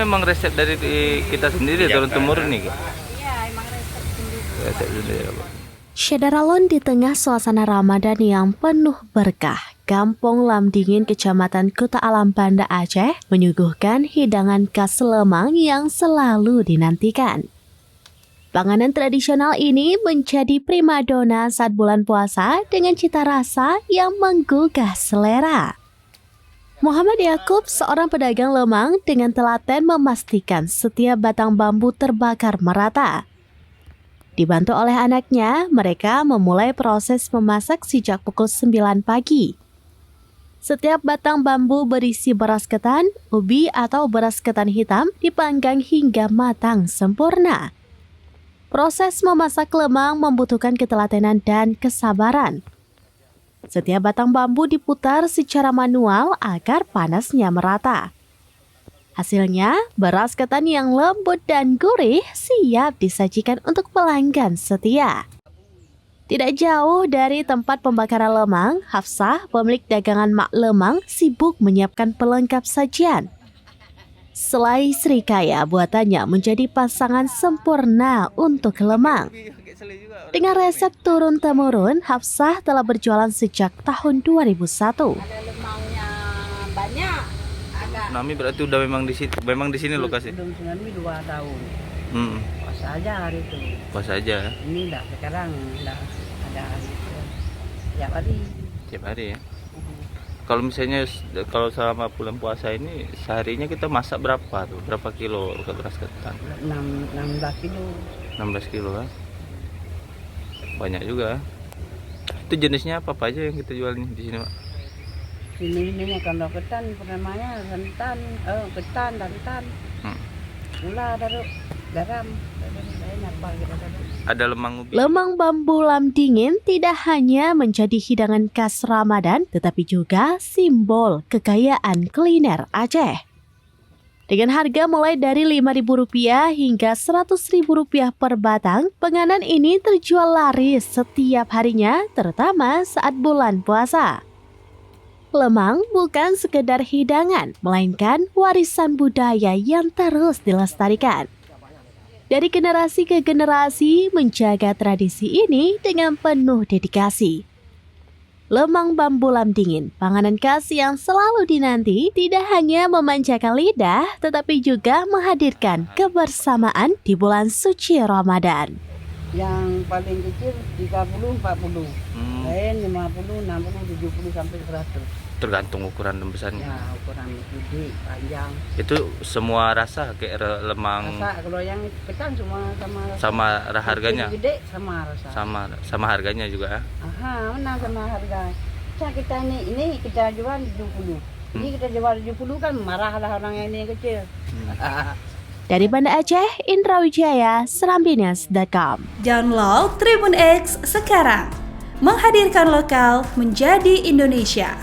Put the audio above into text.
Memang resep dari kita sendiri turun-temurun nih. Iya, emang resep sendiri. Resep sendiri apa? Syederalon di tengah suasana Ramadan yang penuh berkah, Kampung Lamdingin, Kecamatan Kuta Alam, Banda Aceh, menyuguhkan hidangan khas lemang yang selalu dinantikan. Panganan tradisional ini menjadi primadona saat bulan puasa dengan cita rasa yang menggugah selera. Muhammad Yakub, seorang pedagang lemang, dengan telaten memastikan setiap batang bambu terbakar merata. Dibantu oleh anaknya, mereka memulai proses memasak sejak pukul 9 pagi. Setiap batang bambu berisi beras ketan, ubi atau beras ketan hitam dipanggang hingga matang sempurna. Proses memasak lemang membutuhkan ketelatenan dan kesabaran. Setiap batang bambu diputar secara manual agar panasnya merata. Hasilnya, beras ketan yang lembut dan gurih siap disajikan untuk pelanggan setia. Tidak jauh dari tempat pembakaran lemang, Hafsah, pemilik dagangan mak lemang, sibuk menyiapkan pelengkap sajian. Selai serikaya buatannya menjadi pasangan sempurna untuk lemang. Dengan resep turun-temurun, Hafsah telah berjualan sejak tahun 2001. Ada lemangnya banyak. Nami berarti udah memang di sini lokasi. Belum tsunami 2 tahun. Puasa aja hari itu. Puasa aja. Ini enggak, sekarang enggak ada hari itu. Tiap hari. Tiap hari ya. Kalau misalnya selama bulan puasa ini seharinya kita masak berapa tuh? Berapa kilo beras ketan? 16 kilo. 16 kilo kan? Banyak juga. Itu jenisnya apa aja yang kita jual di sini, Pak? Ini kalau ketan namanya ketan, santan, gula, garam, banyak banget. Ada lemang ubi. Lemang bambu Lamdingin tidak hanya menjadi hidangan khas Ramadan, tetapi juga simbol kekayaan kuliner Aceh. Dengan harga mulai dari Rp5.000 hingga Rp100.000 per batang, penganan ini terjual laris setiap harinya, terutama saat bulan puasa. Lemang bukan sekedar hidangan, melainkan warisan budaya yang terus dilestarikan. Dari generasi ke generasi menjaga tradisi ini dengan penuh dedikasi. Lemang bambu Lamdingin, panganan khas yang selalu dinanti, tidak hanya memanjakan lidah, tetapi juga menghadirkan kebersamaan di bulan suci Ramadan. Yang paling kecil 30, 40. Lain 50, 60, 70 sampai 100. Tergantung ukuran dan besarnya. Ya, ukuran gede, panjang. Itu semua rasa kayak lemang. Rasa kalau yang ketan semua sama rasa. Sama harganya. Gede sama rasa. Sama harganya juga. Aha, mana sama harga. Kita ini kita jual 70. Ini kita jual 70 kan marahlah orang yang ini kecil. Dari Banda Aceh, Indra Wijaya, Serambinas.com. Download Tribun X sekarang. Menghadirkan lokal menjadi Indonesia.